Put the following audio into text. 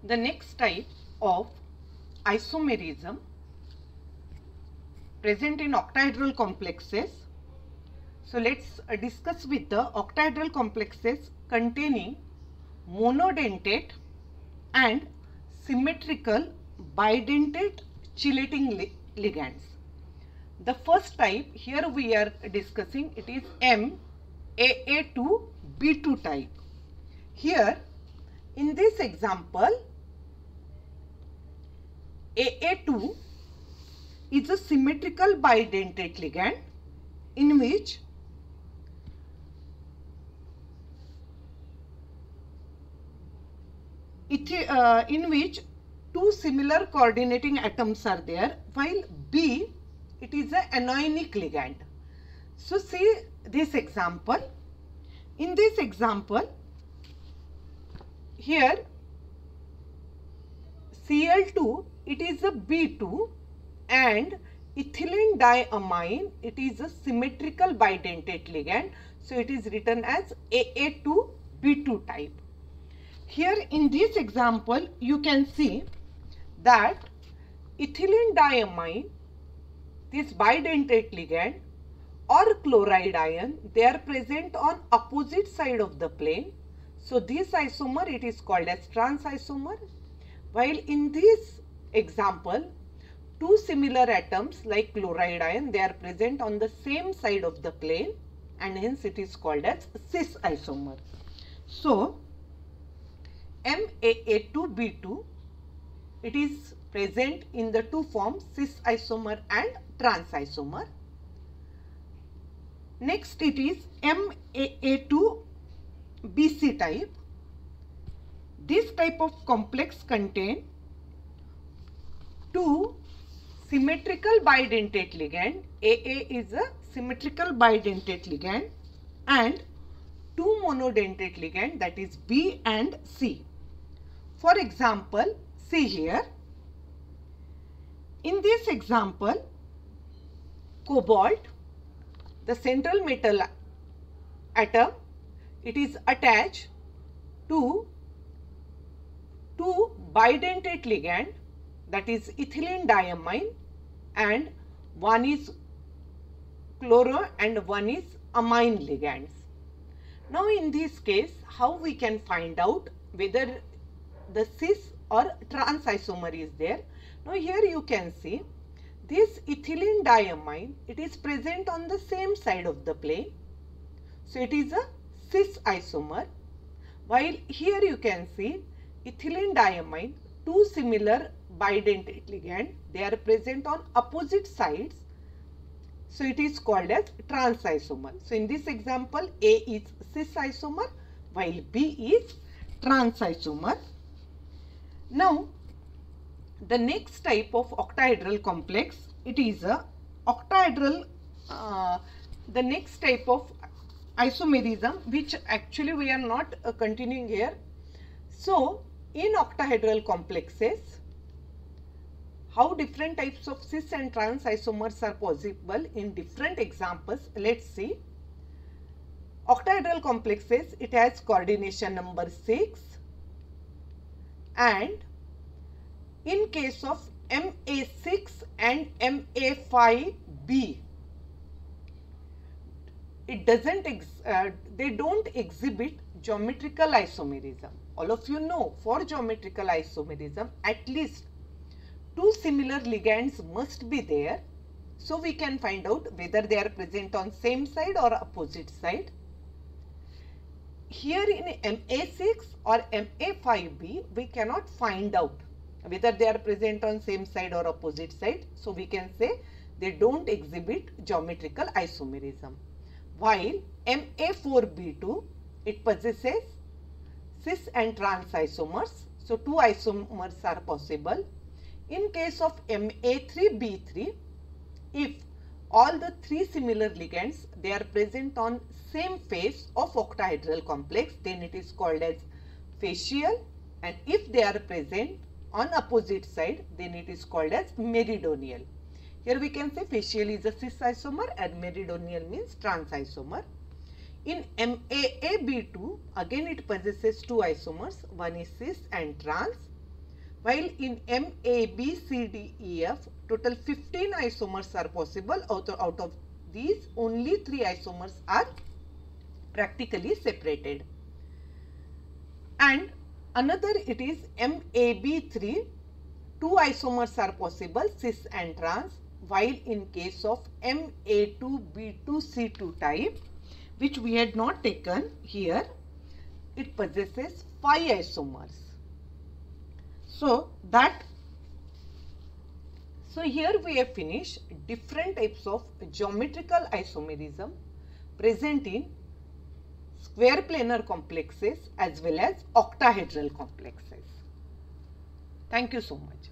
The next type of isomerism present in octahedral complexes. So let's discuss with the octahedral complexes containing monodentate and symmetrical bidentate chelating ligands. The first type here we are discussing, it is MAA2B2 type. Here in this example, AA2 is a symmetrical bidentate ligand in which two similar coordinating atoms are there, while B, it is an anionic ligand. So see this example. In this example, here Cl2, it is a B2, and ethylene diamine, it is a symmetrical bidentate ligand. So it is written as AA2B2 type. Here in this example, you can see that ethylene diamine, this bidentate ligand, or chloride ion, they are present on opposite side of the plane. So this isomer, it is called as trans isomer. While in this example, two similar atoms like chloride ion, they are present on the same side of the plane, and hence it is called as cis isomer. So MAA2B2, it is present in the two forms cis isomer and trans isomer. Next it is MAA2BC type. This type of complex contain two symmetrical bidentate ligand. AA is a symmetrical bidentate ligand and two monodentate ligand, that is B and C. For example, see here. In this example, cobalt, the central metal atom, it is attached to two bidentate ligand, that is ethylene diamine, and one is chloro and one is amine ligands. Now in this case, how we can find out whether the cis or trans isomer is there? Now here you can see this ethylene diamine, it is present on the same side of the plane. So it is a cis isomer. While here you can see ethylene diamine, two similar bidentate ligand, they are present on opposite sides. So it is called as trans isomer. So in this example, A is cis isomer while B is trans isomer. Now the next type of octahedral complex, it is a octahedral, the next type of isomerism, which actually we are not continuing here. So in octahedral complexes, how different types of cis and trans isomers are possible in different examples, let's see. Octahedral complexes, it has coordination number 6, and in case of MA6 and MA5B, it doesn't they don't exhibit geometrical isomerism. All of you know, for geometrical isomerism, at least two similar ligands must be there, so we can find out whether they are present on same side or opposite side. Here in MA6 or MA5B, we cannot find out whether they are present on same side or opposite side, so we can say they don't exhibit geometrical isomerism. While MA4B2, it possesses cis and trans isomers, so two isomers are possible. In case of MA3B3, if all the three similar ligands, they are present on same face of octahedral complex, then it is called as facial, and if they are present on opposite side, then it is called as meridonial. Here we can say facial is a cis isomer and meridonial means trans isomer. In MAAB2, again it possesses two isomers, one is cis and trans. while in M, A, B, C, D, E, F, total 15 isomers are possible. Out of these, only 3 isomers are practically separated. And another, it is MAB3, 2 isomers are possible, cis and trans, while in case of MA2B2C2 type, which we had not taken here, it possesses 5 isomers. So here we have finished different types of geometrical isomerism present in square planar complexes as well as octahedral complexes. Thank you so much.